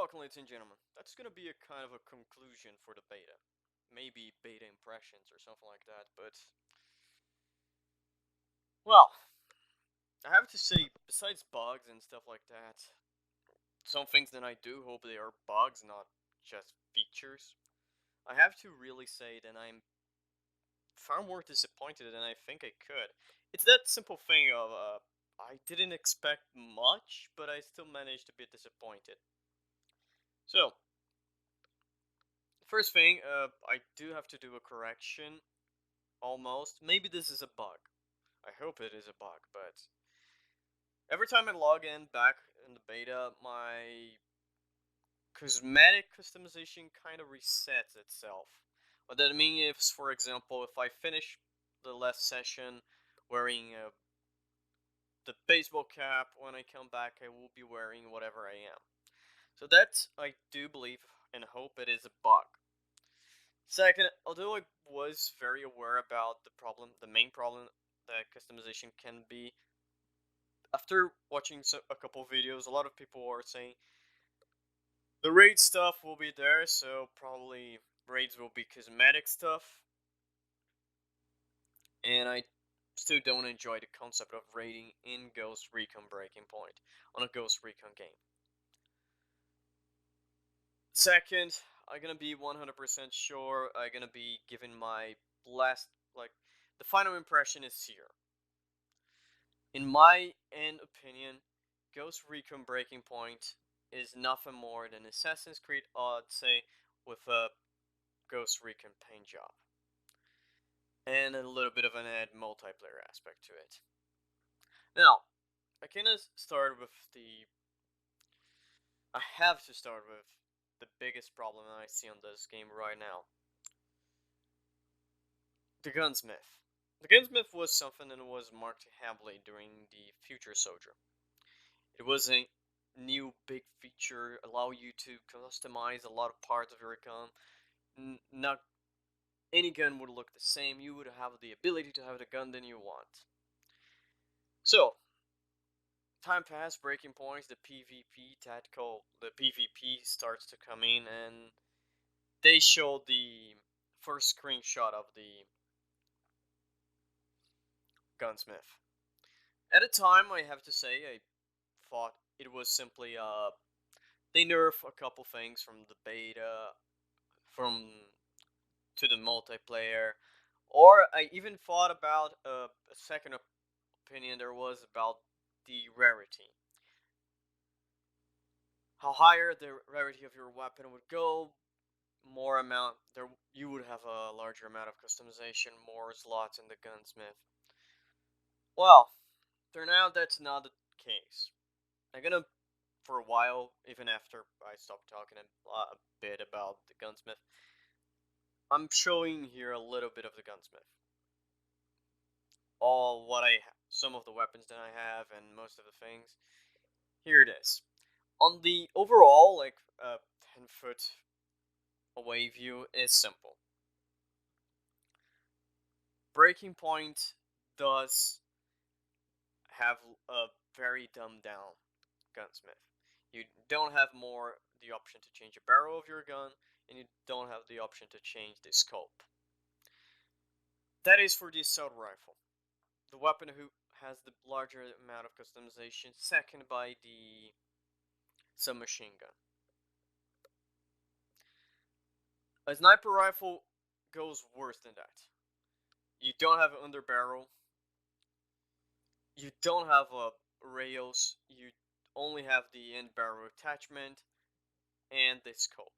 welcome, ladies and gentlemen. That's gonna be a kind of a conclusion for the beta. Maybe beta impressions or something like that, but... Well, I have to say, besides bugs and stuff like that, some things that I do hope they are bugs, not just features. I have to really say that I'm far more disappointed than I think I could. It's that simple thing of, I didn't expect much, but I still managed to be disappointed. So, first thing, I do have to do a correction. Almost. Maybe this is a bug. I hope it is a bug, but every time I log in back in the beta, my cosmetic customization kind of resets itself. What that means is, for example, if I finish the last session wearing the baseball cap, when I come back I will be wearing whatever I am. So that, I do believe and hope it is a bug. Second, although I was very aware about the main problem that customization can be, after watching a couple videos, a lot of people are saying the raid stuff will be there, so probably raids will be cosmetic stuff, and I still don't enjoy the concept of raiding in Ghost Recon Breakpoint on a Ghost Recon game. Second, I'm gonna be 100% sure I'm gonna be giving my last, the final impression is here. In my opinion, Ghost Recon Breakpoint is nothing more than Assassin's Creed Odyssey with a Ghost Recon paint job. And a little bit of an add multiplayer aspect to it. Now, I kinda start with I have to start with the biggest problem that I see on this game right now. The Gunsmith. The Gunsmith was something that was marked heavily during the Future Soldier. It was a new big feature, allow you to customize a lot of parts of your gun. Not any gun would look the same, you would have the ability to have the gun that you want. So, time passed, breaking points, the PvP starts to come in, and they showed the first screenshot of the Gunsmith. At the time, I have to say, I thought it was simply, they nerf a couple things from the beta, to the multiplayer, or I even thought about a second opinion there was about the rarity. How higher the rarity of your weapon would go, more amount there you would have a larger amount of customization, more slots in the gunsmith. Well, for now that's not the case. I'm gonna, for a while, even after I stopped talking a bit about the gunsmith, I'm showing here a little bit of the gunsmith. Some of the weapons that I have and most of the things. Here it is. On the overall, 10-foot away view is simple. Breaking Point does have a very dumbed down gunsmith. You don't have the option to change the barrel of your gun, and you don't have the option to change the scope. That is for the assault rifle. The weapon who has the larger amount of customization, second by the submachine gun. A sniper rifle goes worse than that. You don't have an underbarrel. You don't have rails. You only have the end barrel attachment and the scope.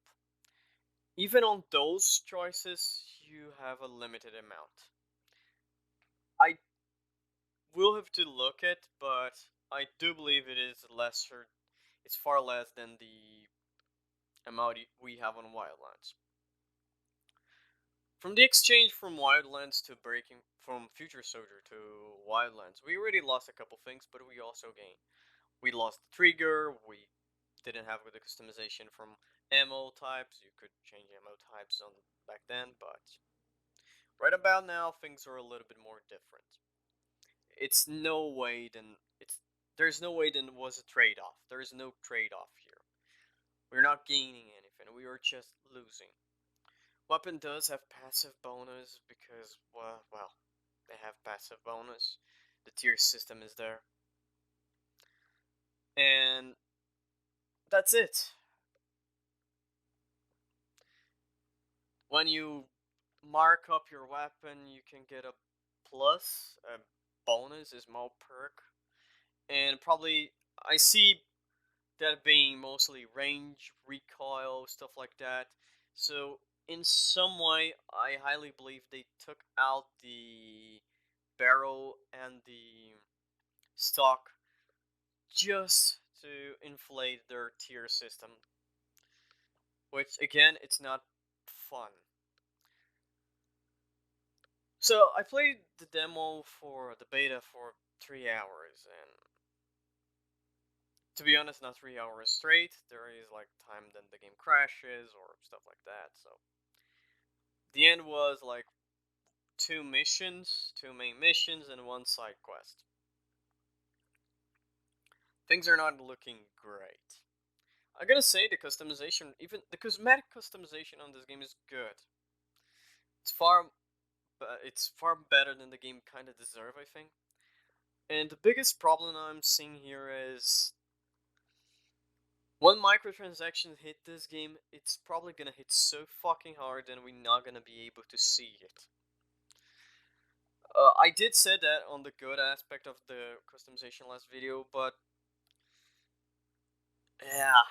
Even on those choices, you have a limited amount. I will have to look at, but I do believe it is lesser. It's far less than the amount we have on Wildlands. From the exchange from Wildlands to from Future Soldier to Wildlands, we already lost a couple things, but we also gained. We lost the trigger, we didn't have the customization from ammo types. You could change ammo types back then, but right about now things are a little bit more different. There's no way then it was a trade-off. There is no trade-off here. We're not gaining anything, we are just losing. Weapon does have passive bonus because, well, they have passive bonus. The tier system is there. And that's it. When you mark up your weapon, you can get a plus, a bonus, a small perk. And probably, I see that being mostly range, recoil, stuff like that. So, in some way, I highly believe they took out the barrel and the stock just to inflate their tier system. Which, again, it's not fun. So, I played the demo for the beta for 3 hours, and to be honest, not 3 hours straight. There is like time then the game crashes or stuff like that. So the end was like two missions, two main missions, and one side quest. Things are not looking great. I gotta say the customization, even the cosmetic customization on this game is good. It's far, it's far better than the game kind of deserve, I think. And the biggest problem I'm seeing here is when microtransactions hit this game, it's probably gonna hit so fucking hard and we're not gonna be able to see it. I did say that on the good aspect of the customization last video, but yeah,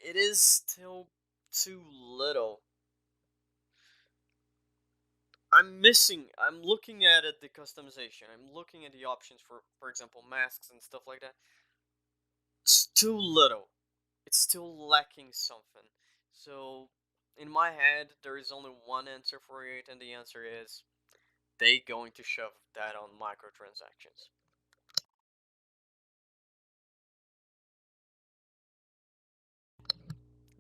it is still too little. I'm looking at it, the customization, I'm looking at the options for example, masks and stuff like that. It's too little. It's still lacking something. So, in my head, there is only one answer for it, and the answer is they going to shove that on microtransactions.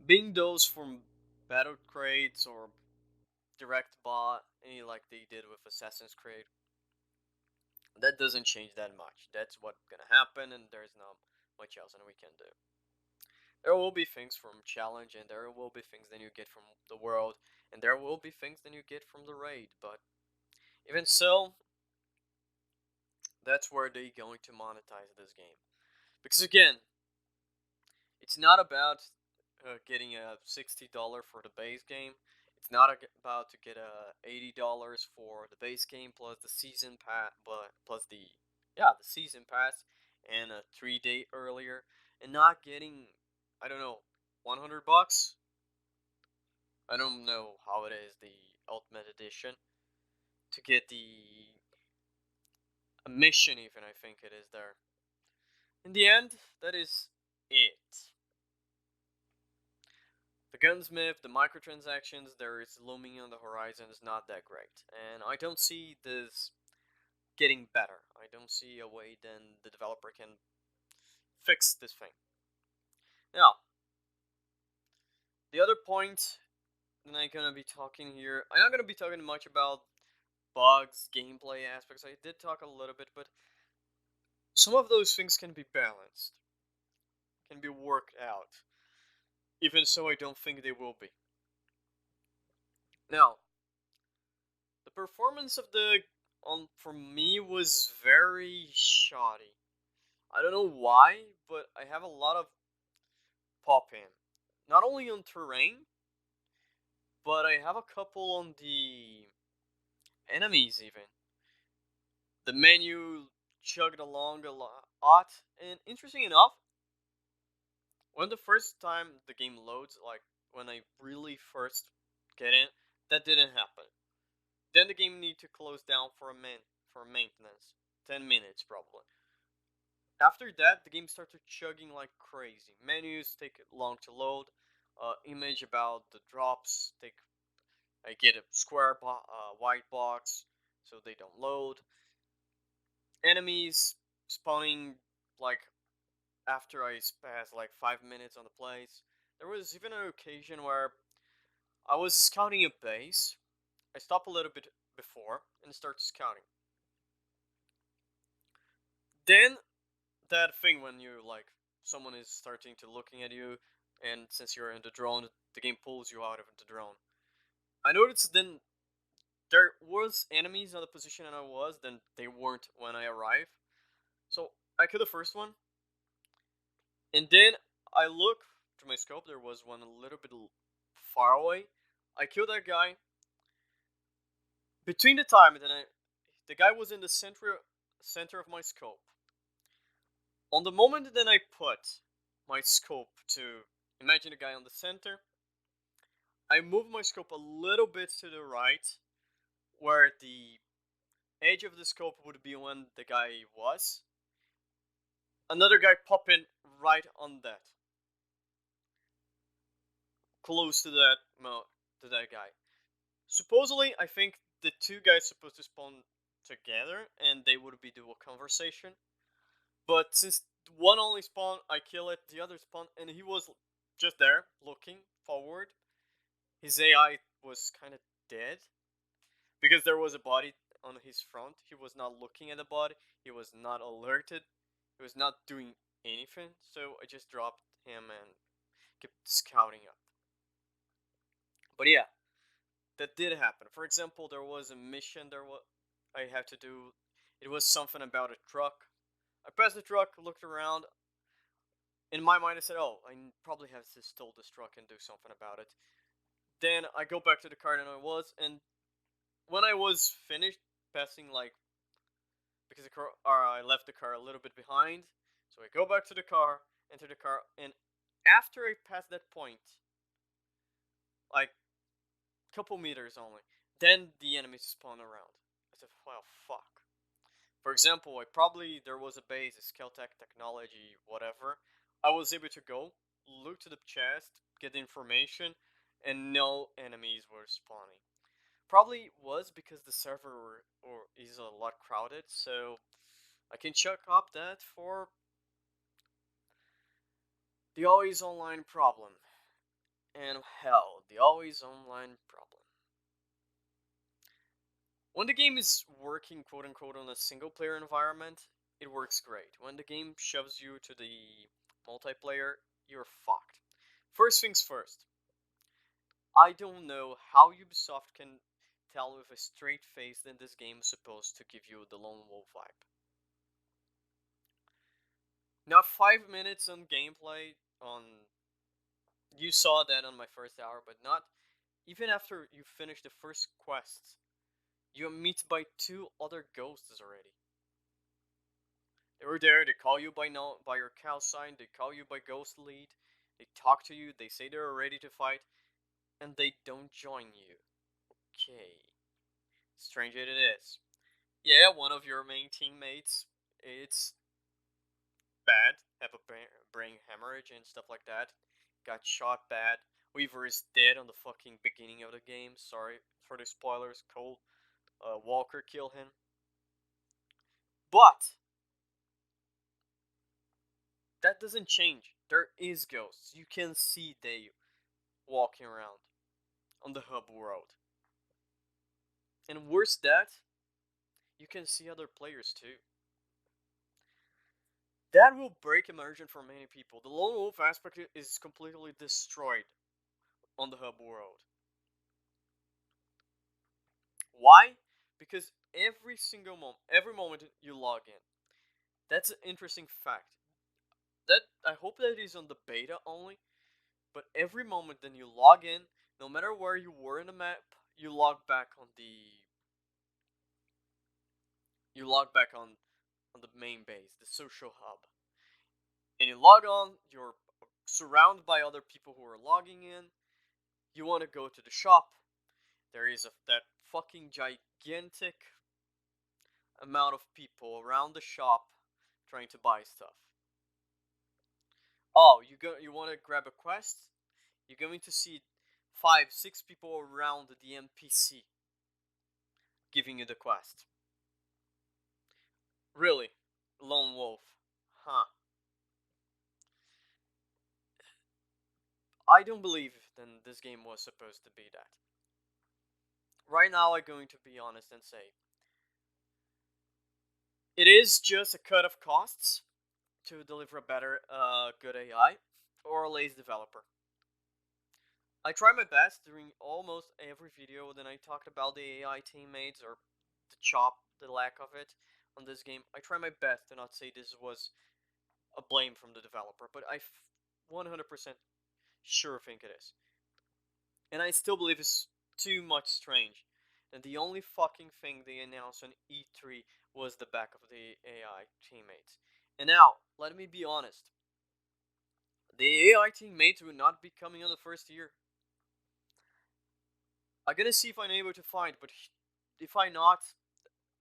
Being those from battle crates or direct bot, like they did with Assassin's Creed, that doesn't change that much. That's what's gonna happen, and there's not much else that we can do. There will be things from challenge, and there will be things that you get from the world, and there will be things that you get from the raid. But even so, that's where they're going to monetize this game. Because again, it's not about getting a $60 for the base game. It's not about to get a $80 for the base game plus the season pass, but plus the season pass and a 3 day earlier, and not getting, I don't know, $100. I don't know how it is the Ultimate Edition to get the a mission even. I think it is there. In the end, that is it. The gunsmith, the microtransactions, there is looming on the horizon is not that great. And I don't see this getting better. I don't see a way then the developer can fix this thing. Now, the other point that I'm gonna be talking here, I'm not gonna be talking much about bugs, gameplay aspects. I did talk a little bit, but some of those things can be balanced, can be worked out. Even so, I don't think they will be. Now, the performance of the on for me was very shoddy. I don't know why, but I have a lot of pop in. Not only on terrain, but I have a couple on the enemies even. The menu chugged along a lot, and interesting enough, when the first time the game loads, like when I really first get in, that didn't happen. Then the game need to close down for for maintenance, 10 minutes probably. After that, the game started chugging like crazy. Menus take long to load. Image about the drops take. I get a white box, so they don't load. Enemies spawning like after I pass like 5 minutes on the place. There was even an occasion where I was scouting a base. I stop a little bit before and start scouting. Then that thing when you like someone is starting to looking at you, and since you're in the drone, the game pulls you out of the drone. I noticed then there was enemies on the position and I was, then they weren't when I arrived. So I killed the first one, and then I look to my scope. There was one a little bit far away. I killed that guy. Between the time and then the guy was in the center of my scope. On the moment that I put my scope to imagine the guy on the center, I moved my scope a little bit to the right, where the edge of the scope would be when the guy was. Another guy popped in right on that, close to that guy. Supposedly, I think the two guys supposed to spawn together, and they would be do a conversation. But since one only spawned, I kill it. The other spawned, and he was just there looking forward. His AI was kind of dead because there was a body on his front. He was not looking at the body. He was not alerted. He was not doing anything. So I just dropped him and kept scouting up. But yeah, that did happen. For example, there was a mission I had to do. It was something about a truck. I passed the truck, looked around. In my mind, I said, "Oh, I probably have to steal this truck and do something about it." Then I go back to the car and and when I was finished passing, like, because I left the car a little bit behind, so I go back to the car, enter the car, and after I pass that point, like couple meters only, then the enemies spawn around. I said, well, fuck. For example, there was a base, a Skeltech technology, whatever. I was able to go, look to the chest, get the information, and no enemies were spawning. Probably was because the server is a lot crowded, so I can check up that for the always online problem. And hell, the always online problem. When the game is working quote unquote on a single player environment, it works great. When the game shoves you to the multiplayer, you're fucked. First things first, I don't know how Ubisoft can tell with a straight face that this game is supposed to give you the lone wolf vibe. Not 5 minutes on gameplay on you saw that on my first hour, but not even after you finish the first quest, you meet by two other ghosts already. They were there. They call you by your call sign. They call you by ghost lead. They talk to you. They say they're ready to fight, and they don't join you. Okay, strange it is. Yeah, one of your main teammates, it's bad. Have a brain hemorrhage and stuff like that. Got shot bad. Weaver is dead on the fucking beginning of the game. Sorry for the spoilers. Cole Walker killed him. But that doesn't change. There is ghosts. You can see they walking around on the hub world. And worse that, you can see other players too. That will break immersion for many people. The lone wolf aspect is completely destroyed on the hub world. Why? Because every moment you log in. That's an interesting fact. That I hope that is on the beta only, but every moment then you log in, no matter where you were in the map, you log back on the main base, the social hub. And you log on, you're surrounded by other people who are logging in. You want to go to the shop. There is that fucking gigantic amount of people around the shop trying to buy stuff. Oh, you want to grab a quest? You're going to see 5, 6 people around the NPC giving you the quest. Really? Lone wolf. Huh. I don't believe then this game was supposed to be that. Right now, I'm going to be honest and say it is just a cut of costs to deliver a better, good AI. or a lazy developer. I try my best during almost every video when I talked about the AI teammates or the lack of it on this game. I try my best to not say this was a blame from the developer, but I 100% sure think it is. And I still believe it's too much strange. And the only fucking thing they announced on E3 was the back of the AI teammates. And now, let me be honest. The AI teammates will not be coming on the first year. I'm gonna see if I'm able to find, but if I not,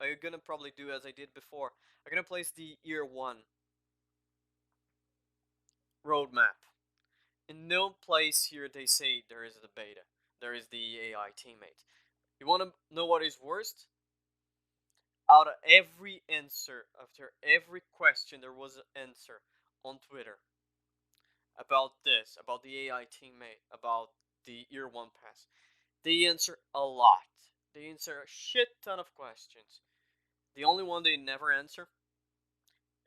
I'm gonna probably do as I did before. I'm gonna place the year 1 roadmap. In no place here they say there is the beta. There is the AI teammate. You wanna know what is worst? Out of every answer, after every question, there was an answer on Twitter about this, about the AI teammate, about the year 1 pass. They answer a lot. They answer a shit ton of questions. The only one they never answer,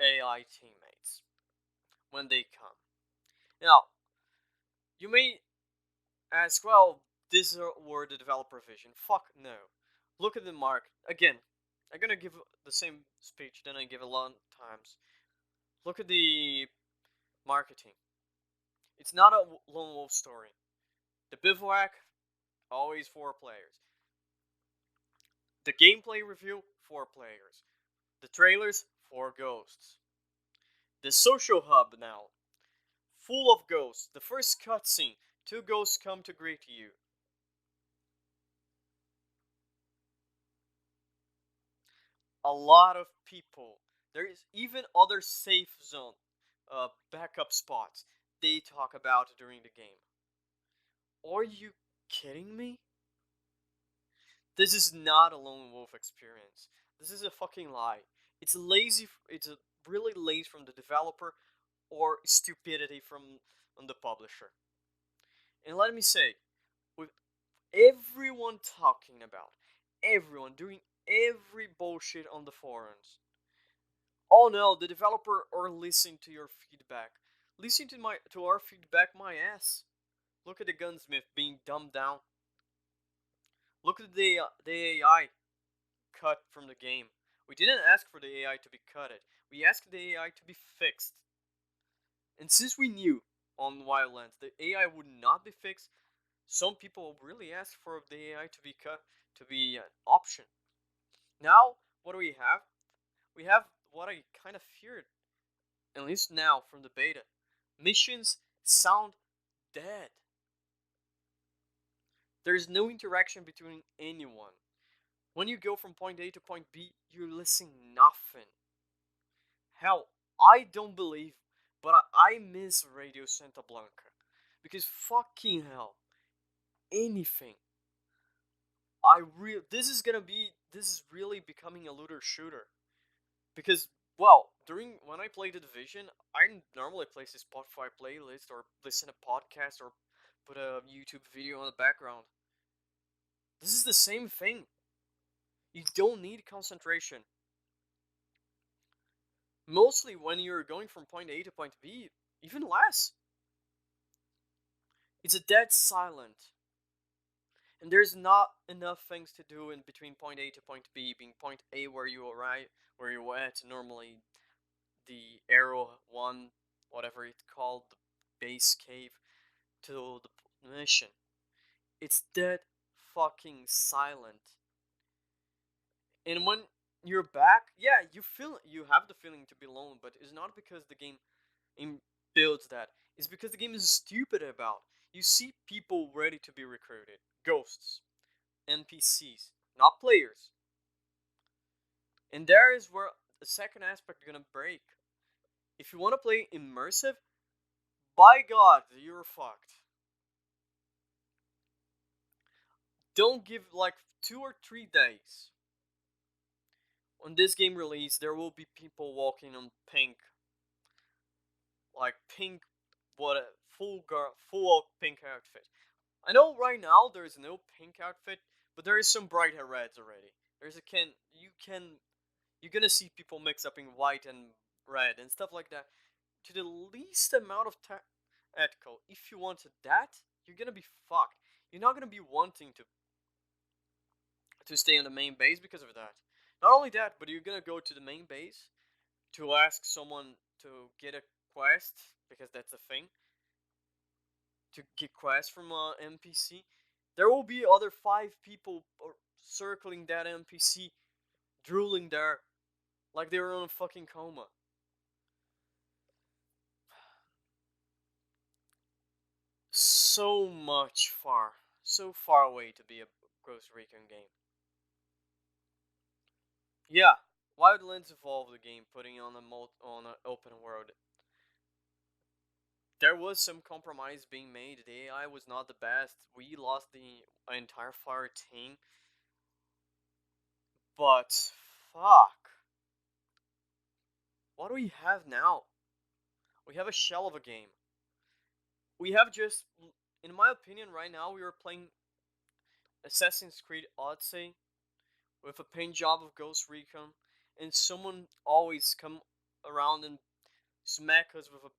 AI teammates, when they come. Now, you may ask, well, this were the developer vision. Fuck no. Look at the market. Again, I'm gonna give the same speech that I give a lot of times. Look at the marketing. It's not a lone wolf story. The bivouac, always 4 players. The gameplay review, 4 players. The trailers, 4 ghosts. The social hub now, full of ghosts. The first cutscene, 2 ghosts come to greet you. A lot of people. There is even other safe zone, backup spots they talk about during the game. Are you kidding me? This is not a lone wolf experience. This is a fucking lie. It's lazy. It's a really lazy from the developer, or stupidity from the publisher. And let me say, with everyone talking about, everyone doing every bullshit on the forums. Oh no, the developer are listening to your feedback. Listen to our feedback, my ass. Look at the gunsmith being dumbed down. Look at the AI cut from the game. We didn't ask for the AI to be cutted. We asked the AI to be fixed. And since we knew on Wildlands the AI would not be fixed, some people really asked for the AI to be cut, to be an option. Now, what do we have? We have what I kind of feared, at least now from the beta. Missions sound dead. There's no interaction between anyone. When you go from point A to point B, you're listening nothing. Hell, I don't believe, but I miss Radio Santa Blanca. Because fucking hell, anything. This is really becoming a looter shooter. Because, well, during when I play the Division, I normally place a Spotify playlist or listen to podcast or put a YouTube video in the background. This is the same thing. You don't need concentration. Mostly when you're going from point A to point B, even less. It's a dead silent. And there's not enough things to do in between point A to point B, being point A where you arrive, where you're at, normally the arrow one, whatever it's called, the base cave, to the mission. It's dead fucking silent. And when you're back, yeah, you have the feeling to be alone, but it's not because the game builds that. It's because the game is stupid about. You see people ready to be recruited, ghosts, NPCs, not players. And there is where the second aspect is gonna break. If you want to play immersive, by God, you're fucked. Don't give like 2 or 3 days. On this game release, there will be people walking on pink, like pink, what a full pink outfit. I know right now there is no pink outfit, but there is some brighter reds already. There's a you're gonna see people mix up in white and red and stuff like that to the least amount of ethical. If you wanted that, you're gonna be fucked. You're not gonna be wanting to stay on the main base because of that. Not only that, but you're gonna go to the main base to ask someone to get a quest because that's a thing. To get quests from a NPC, there will be other 5 people circling that NPC, drooling there like they were in a fucking coma. So far away to be a Ghost Recon game. Yeah, Wildlands evolved the game, putting on on an open world. There was some compromise being made. The AI was not the best. We lost the entire fire team, but fuck, what do we have now? We have a shell of a game. We have just, in my opinion, right now we are playing Assassin's Creed Odyssey with a paint job of Ghost Recon, and someone always come around and smack us with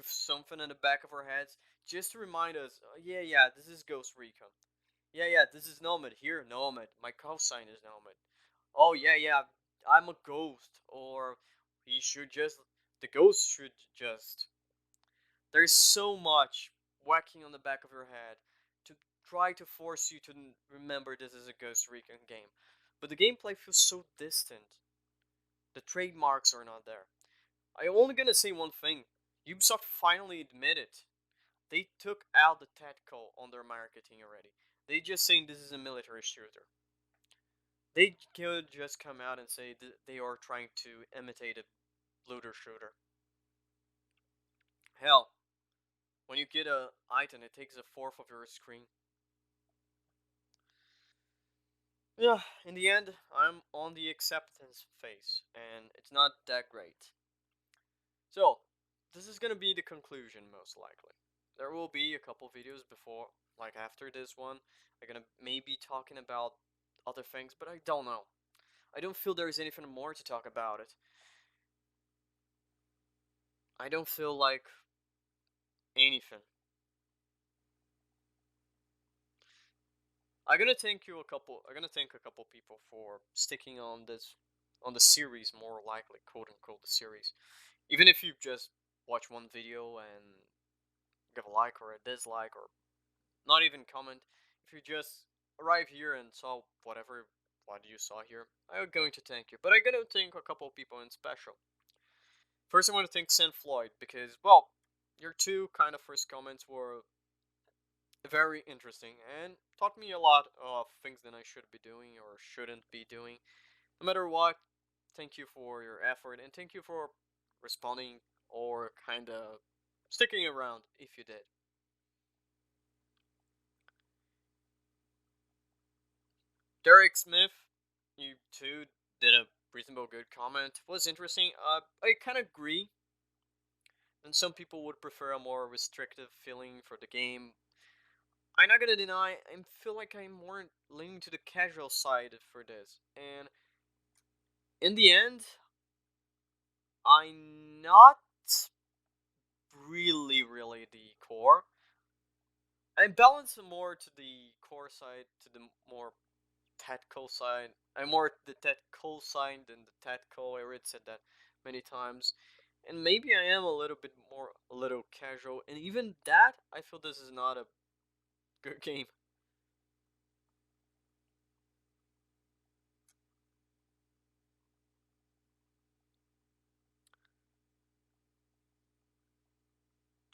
something in the back of our heads just to remind us, yeah, this is Ghost Recon. Yeah, this is Nomad. Here, Nomad. My call sign is Nomad. Oh, yeah, I'm a ghost. Or he should just, the ghost should just. There's so much whacking on the back of your head to try to force you to remember this is a Ghost Recon game. But the gameplay feels so distant. The trademarks are not there. I'm only gonna say one thing. Ubisoft finally admitted they took out the tactical on their marketing already. They just saying this is a military shooter. They could just come out and say they are trying to imitate a looter shooter. Hell, when you get a item, it takes a fourth of your screen. Yeah, in the end, I'm on the acceptance phase, and it's not that great. So, this is gonna be the conclusion, most likely. There will be a couple videos before, like after this one. I'm gonna maybe talking about other things, but I don't know. I don't feel there's anything more to talk about it. I don't feel like anything. I'm gonna thank a couple people for sticking on this, on the series, more likely, quote unquote, the series. Even if you just watch one video and give a like or a dislike or not even comment, if you just arrive here and saw what you saw here, I'm going to thank you. But I'm gonna thank a couple people in special. First, I want to thank Sam Floyd because, well, your two kind of first comments were very interesting and taught me a lot of things that I should be doing or shouldn't be doing. No matter what, thank you for your effort and thank you for responding or kind of sticking around if you did. Derek Smith, you too did a reasonable good comment. Was interesting. I kind of agree. And some people would prefer a more restrictive feeling for the game. I'm not gonna deny. I feel like I'm more leaning to the casual side for this. And in the end, I'm not really the core. I'm balanced more to the core side, to the more tactical side. I'm more the tactical side than the tactical. I already said that many times. And maybe I am a little bit more, a little casual. And even that, I feel this is not a good game.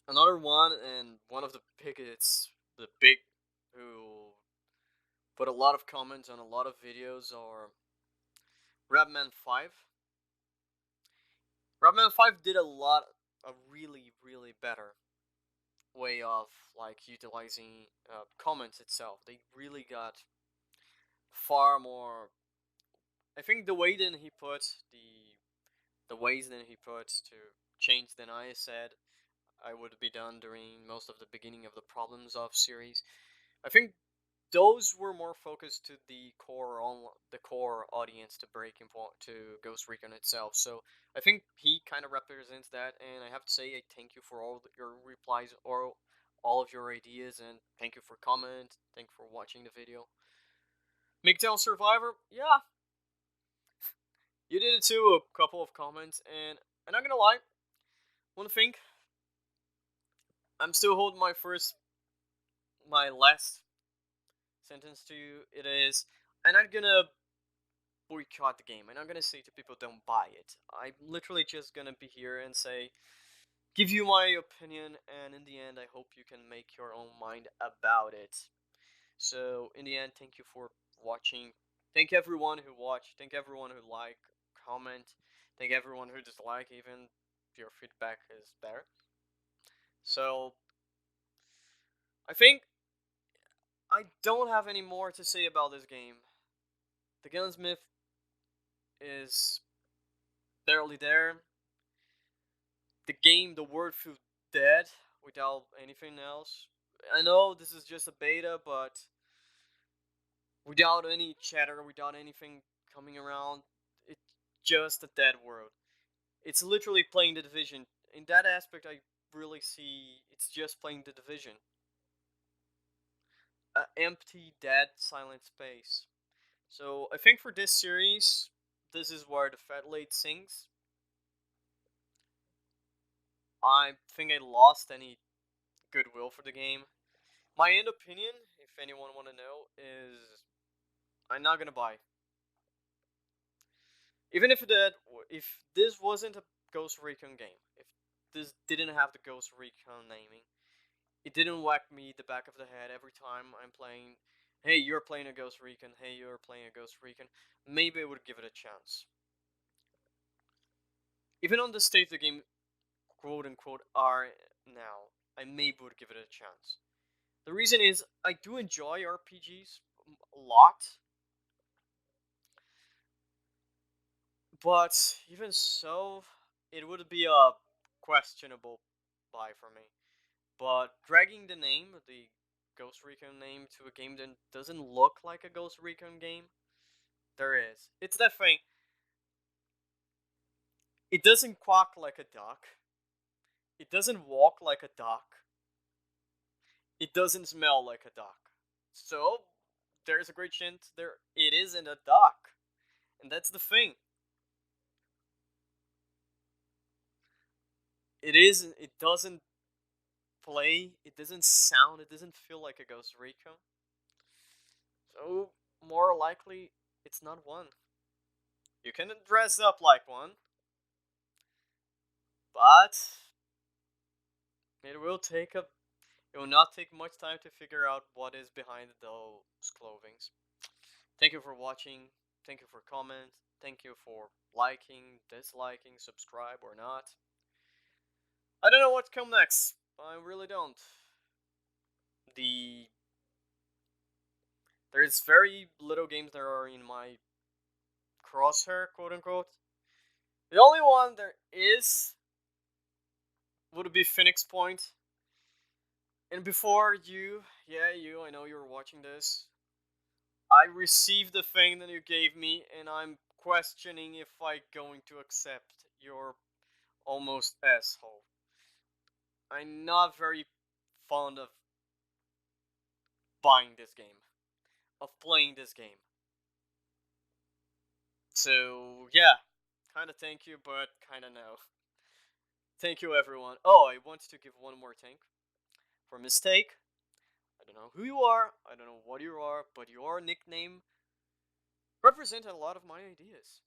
Another one, and one of the biggest, the big, who put a lot of comments on a lot of videos, are Rapman 5. Rapman 5 did a really better way of like utilizing comments itself. They really got far more. I think the way that he put the ways that he put to change than I said I would be done during most of the beginning of the problems of series. I think those were more focused to the core audience to Breaking Point, to Ghost Recon itself. So I think he kind of represents that, and I have to say I thank you for all your replies or all of your ideas, and thank you for comment. Thank you for watching the video. Midtown Survivor, yeah, you did it too. A couple of comments, and I'm not gonna lie. One thing, I'm still holding my last sentence to you. It is, I'm not gonna boycott the game. I'm not gonna say to people don't buy it. I'm literally just gonna be here and say, give you my opinion, and in the end, I hope you can make your own mind about it. So, in the end, thank you for watching. Thank everyone who watched. Thank everyone who liked, comment. Thank everyone who dislike. Even your feedback is better. So, I think I don't have any more to say about this game. The gunsmith is barely there. The game, the word feels dead without anything else. I know this is just a beta, but without any chatter, without anything coming around, it's just a dead world. It's literally playing the Division. In that aspect, I really see it's just playing the Division. An empty, dead, silent space. So I think for this series, this is where the Fat Late sings. I think I lost any goodwill for the game. My end opinion, if anyone want to know, is I'm not gonna buy. Even if this wasn't a Ghost Recon game, if this didn't have the Ghost Recon naming, it didn't whack me the back of the head every time I'm playing. Hey, you're playing a Ghost Recon. Hey, you're playing a Ghost Recon. Maybe I would give it a chance. Even on the state the game, quote unquote, are now, I maybe would give it a chance. The reason is I do enjoy RPGs a lot, but even so, it would be a questionable buy for me. But dragging the Ghost Recon name, to a game that doesn't look like a Ghost Recon game, there is. It's that thing. It doesn't quack like a duck. It doesn't walk like a duck. It doesn't smell like a duck. So, there's a great chance it isn't a duck. And that's the thing. It doesn't play, it doesn't sound, it doesn't feel like a Ghost Recon. So, more likely, it's not one. You can dress up like one, but it will take a it will not take much time to figure out what is behind those clothings. Thank you for watching. Thank you for comment. Thank you for liking, disliking, subscribe or not. I don't know what to come next. I really don't. The There's very little games that are in my crosshair, quote unquote. The only one there is would be Phoenix Point. And before you, yeah, you, I know you were watching this. I received the thing that you gave me, and I'm questioning if I'm going to accept your almost asshole. I'm not very fond of buying this game, of playing this game. So, yeah, kinda thank you, but kinda no. Thank you, everyone. Oh, I want to give one more thank for mistake. I don't know who you are, I don't know what you are, but your nickname represent a lot of my ideas.